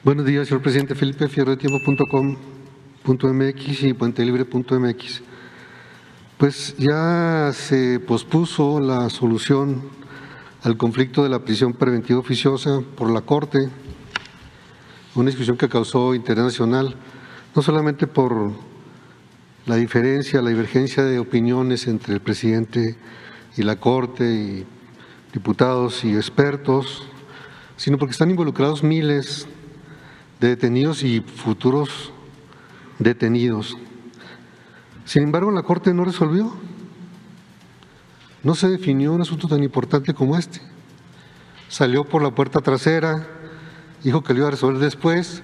Buenos días, señor presidente. Felipe Fierro de tiempo.com.mx y puentelibre.mx. Pues ya se pospuso la solución al conflicto de la prisión preventiva oficiosa por la Corte, una discusión que causó interés nacional, no solamente por la divergencia de opiniones entre el presidente y la Corte y diputados y expertos, sino porque están involucrados miles de detenidos y futuros detenidos. Sin embargo, la Corte no resolvió, no se definió un asunto tan importante como este. Salió por la puerta trasera, dijo que lo iba a resolver después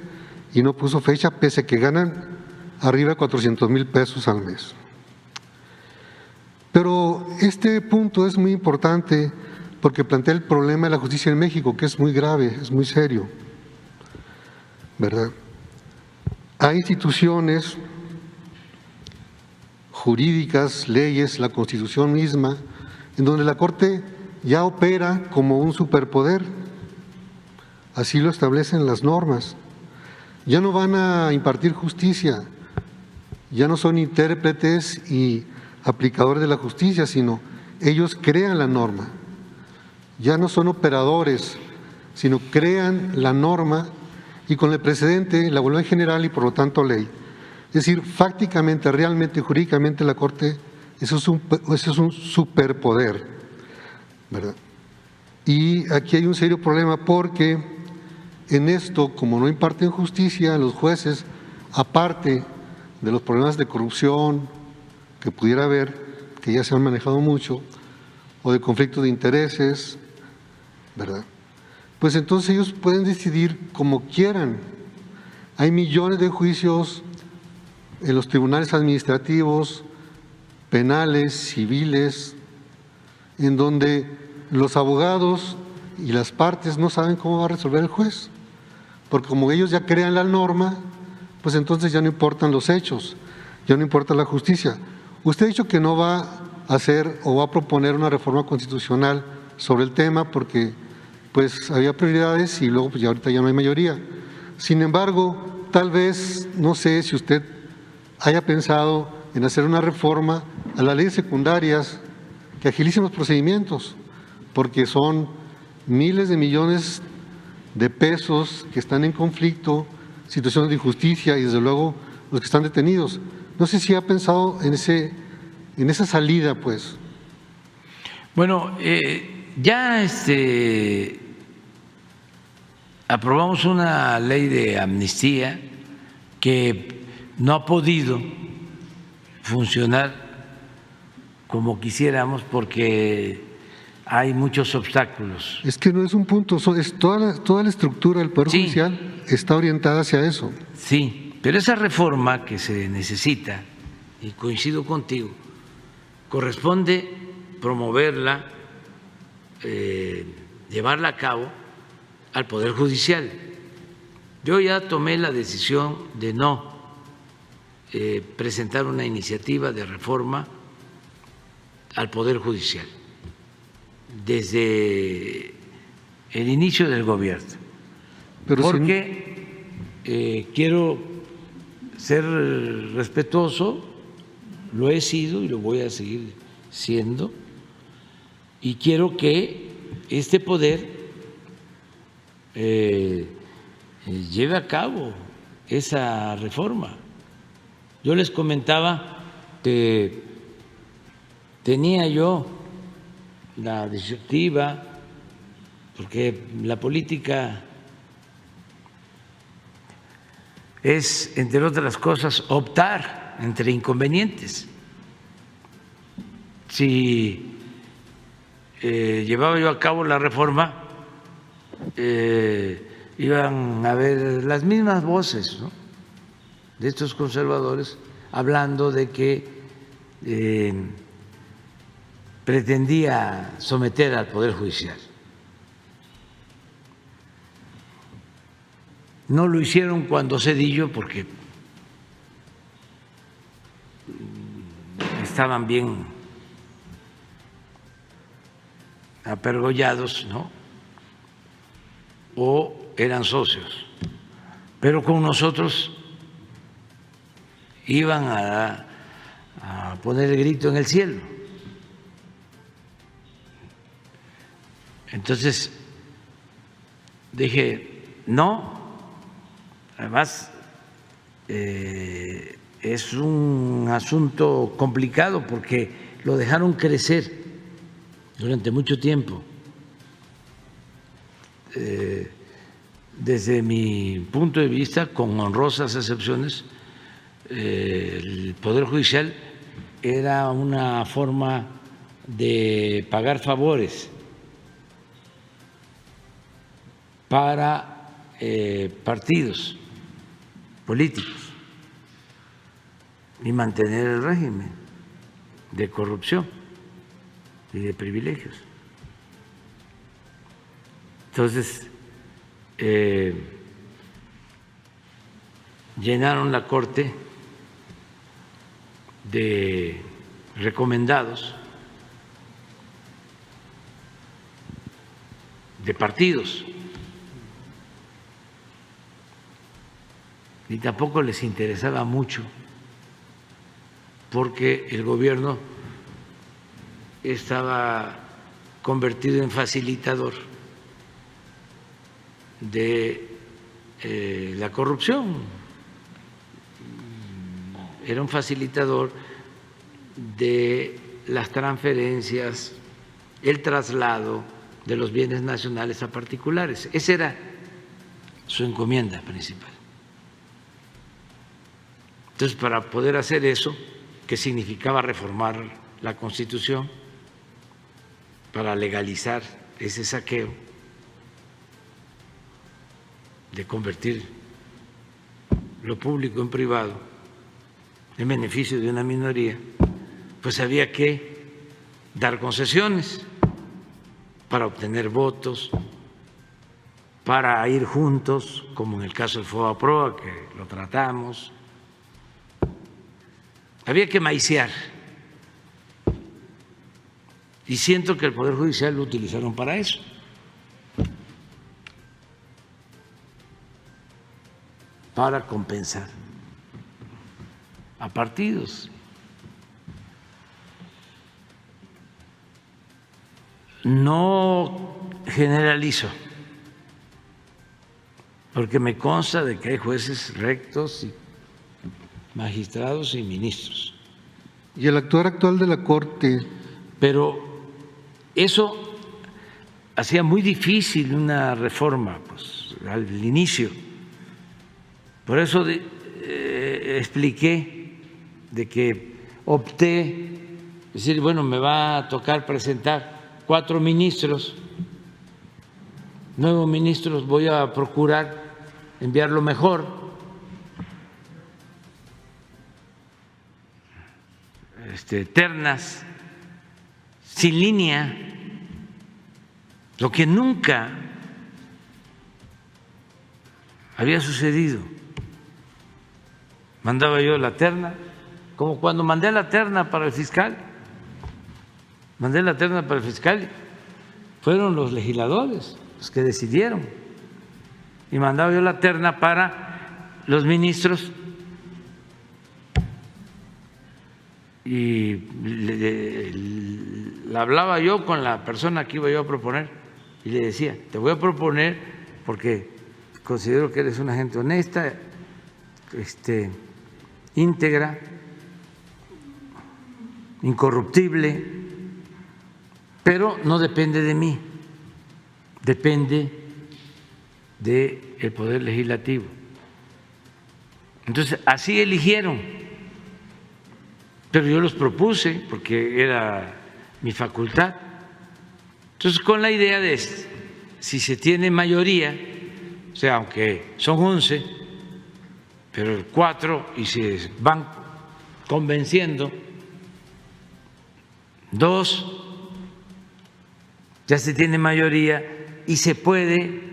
y no puso fecha, pese a que ganan arriba de 400,000 pesos al mes. Pero este punto es muy importante porque plantea el problema de la justicia en México, que es muy grave, es muy serio, ¿verdad? Hay instituciones jurídicas, leyes, la Constitución misma, en donde la Corte ya opera como un superpoder, así lo establecen las normas. Ya no van a impartir justicia, ya no son intérpretes y aplicadores de la justicia, sino ellos crean la norma. Ya no son operadores, sino crean la norma y con el precedente la vuelven general y por lo tanto ley. Es decir, fácticamente, realmente, jurídicamente la Corte, eso es un superpoder, ¿verdad? Y aquí hay un serio problema porque en esto, como no imparten justicia, los jueces, aparte de los problemas de corrupción que pudiera haber, que ya se han manejado mucho, o de conflicto de intereses, ¿verdad? Pues entonces ellos pueden decidir como quieran. Hay millones de juicios en los tribunales administrativos, penales, civiles, en donde los abogados y las partes no saben cómo va a resolver el juez, porque como ellos ya crean la norma, pues entonces ya no importan los hechos, ya no importa la justicia. Usted ha dicho que no va a hacer o va a proponer una reforma constitucional sobre el tema porque pues había prioridades y luego pues ya ahorita ya no hay mayoría. Sin embargo, tal vez, no sé si usted haya pensado en hacer una reforma a las leyes secundarias que agilicen los procedimientos, porque son miles de millones de pesos que están en conflicto, situaciones de injusticia y desde luego los que están detenidos. No sé si ha pensado en esa salida, pues. Bueno, ya aprobamos una ley de amnistía que no ha podido funcionar como quisiéramos porque hay muchos obstáculos. Es que no es un punto, es toda la estructura del Poder Judicial está orientada hacia eso. Sí, pero esa reforma que se necesita, y coincido contigo, corresponde promoverla, llevarla a cabo al Poder Judicial. Yo ya tomé la decisión de no presentar una iniciativa de reforma al Poder Judicial desde el inicio del gobierno, porque quiero ser respetuoso, lo he sido y lo voy a seguir siendo, y quiero que este poder lleve a cabo esa reforma. Yo les comentaba que tenía yo la disyuntiva, porque la política es, entre otras cosas, optar entre inconvenientes. Si llevaba yo a cabo la reforma, iban a haber las mismas voces, ¿no?, de estos conservadores hablando de que pretendía someter al Poder Judicial. No lo hicieron cuando Zedillo porque estaban bien apergollados, ¿no?, o eran socios pero con nosotros iban a poner el grito en el cielo. Entonces dije, no, además es un asunto complicado porque lo dejaron crecer durante mucho tiempo. Desde mi punto de vista, con honrosas excepciones, el Poder Judicial era una forma de pagar favores para partidos políticos y mantener el régimen de corrupción y de privilegios. Entonces, llenaron la Corte de recomendados de partidos y tampoco les interesaba mucho porque el gobierno estaba convertido en facilitador de la corrupción, era un facilitador de las transferencias, el traslado de los bienes nacionales a particulares. Esa era su encomienda principal. Entonces, para poder hacer eso, que significaba reformar la Constitución para legalizar ese saqueo, de convertir lo público en privado en beneficio de una minoría, pues había que dar concesiones para obtener votos, para ir juntos, como en el caso del FOBAPROA, que lo tratamos. Había que maiciar. Y siento que el Poder Judicial lo utilizaron para eso. Para compensar a partidos. No generalizo, porque me consta de que hay jueces rectos, y magistrados y ministros. Y el actual de la Corte. Pero eso hacía muy difícil una reforma, pues, al inicio. Por eso expliqué de que opté, decir, bueno, me va a tocar presentar 4 ministros, nuevos ministros, voy a procurar enviar lo mejor. Ternas, sin línea, lo que nunca había sucedido. Mandaba yo la terna, como cuando mandé la terna para el fiscal. Mandé la terna para el fiscal, fueron los legisladores los que decidieron. Y mandaba yo la terna para los ministros y le hablaba yo con la persona que iba yo a proponer y le decía, te voy a proponer porque considero que eres una gente honesta, íntegra, incorruptible, pero no depende de mí, depende del Poder Legislativo. Entonces, así eligieron, pero yo los propuse porque era mi facultad. Entonces, con la idea de si se tiene mayoría, o sea, aunque son 11, pero 4 y se van convenciendo, 2, ya se tiene mayoría y se puede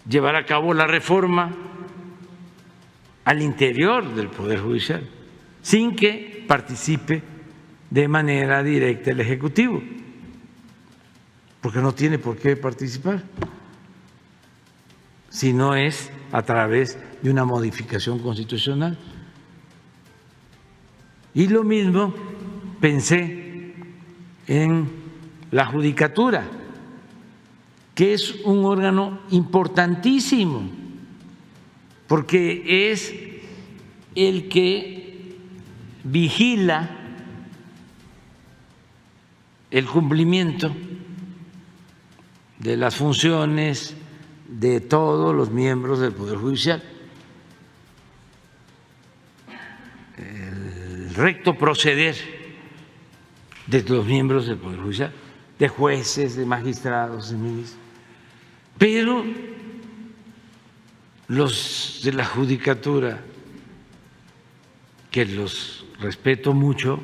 llevar a cabo la reforma al interior del Poder Judicial, sin que participe de manera directa el Ejecutivo, porque no tiene por qué participar. si no es a través de una modificación constitucional. Y lo mismo pensé en la judicatura, que es un órgano importantísimo, porque es el que vigila el cumplimiento de las funciones de todos los miembros del Poder Judicial, el recto proceder de los miembros del Poder Judicial, de jueces, de magistrados, de ministros. Pero los de la judicatura, que los respeto mucho,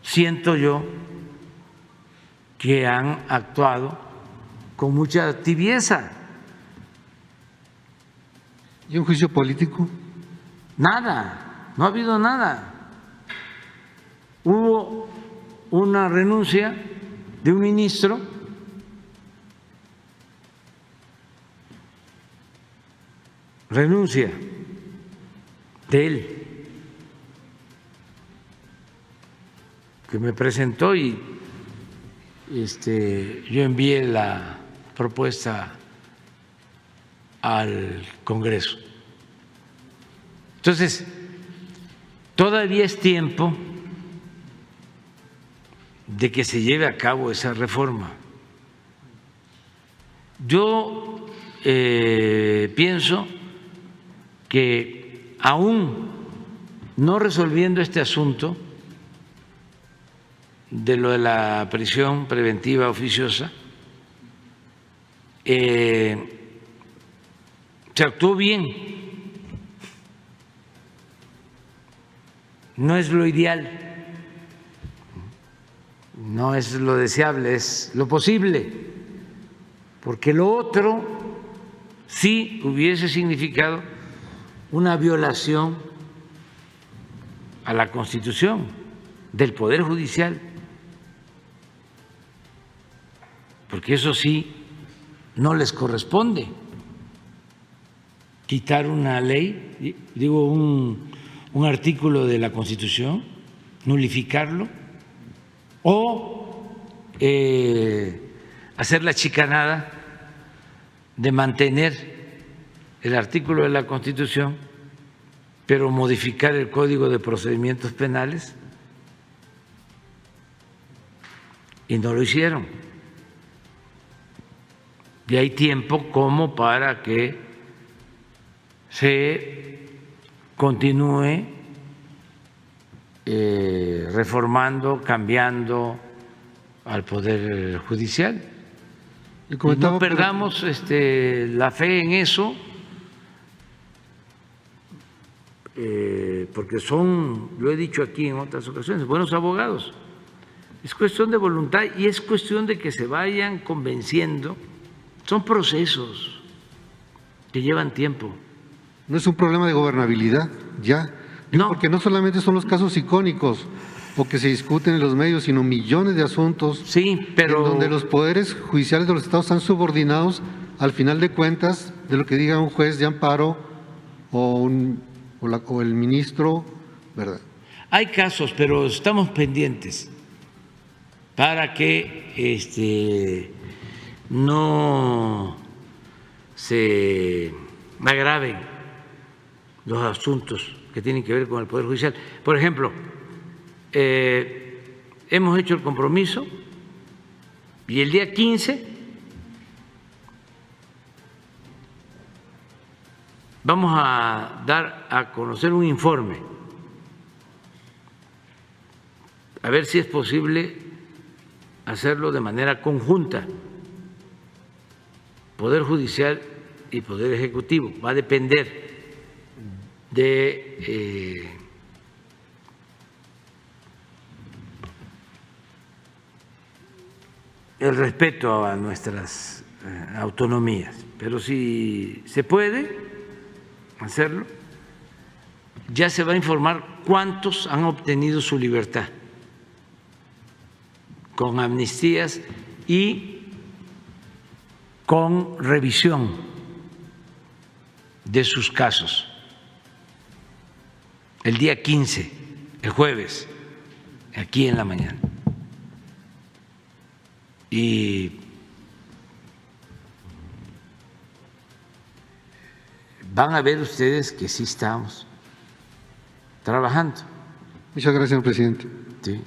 siento yo que han actuado con mucha tibieza. ¿Y un juicio político? Nada, no ha habido nada. Hubo una renuncia de un ministro de él, que me presentó y yo envié la propuesta al Congreso. Entonces, todavía es tiempo de que se lleve a cabo esa reforma. Yo pienso que aún no resolviendo este asunto de lo de la prisión preventiva oficiosa, se actuó bien. No es lo ideal, no es lo deseable, es lo posible, porque lo otro sí hubiese significado una violación a la Constitución del Poder Judicial, porque eso sí no les corresponde quitar una ley, digo un artículo de la Constitución, nulificarlo o hacer la chicanada de mantener el artículo de la Constitución pero modificar el Código de Procedimientos Penales, y no lo hicieron. Y hay tiempo como para que se continúe reformando, cambiando al Poder Judicial. Y no perdamos la fe en eso, porque son, lo he dicho aquí en otras ocasiones, buenos abogados. Es cuestión de voluntad y es cuestión de que se vayan convenciendo. Son procesos que llevan tiempo. No es un problema de gobernabilidad, ya. No. Porque no solamente son los casos icónicos o que se discuten en los medios, sino millones de asuntos, sí, pero en donde los poderes judiciales de los estados están subordinados, al final de cuentas, de lo que diga un juez de amparo o el ministro, ¿verdad? Hay casos, pero estamos pendientes para que no se agraven los asuntos que tienen que ver con el Poder Judicial. Por ejemplo, hemos hecho el compromiso y el día 15 vamos a dar a conocer un informe, a ver si es posible hacerlo de manera conjunta, Poder Judicial y Poder Ejecutivo. Va a depender de el respeto a nuestras autonomías, pero si se puede hacerlo, ya se va a informar cuántos han obtenido su libertad con amnistías y con revisión de sus casos el día 15, el jueves, aquí en la mañana. Y van a ver ustedes que sí estamos trabajando. Muchas gracias, señor presidente. Sí.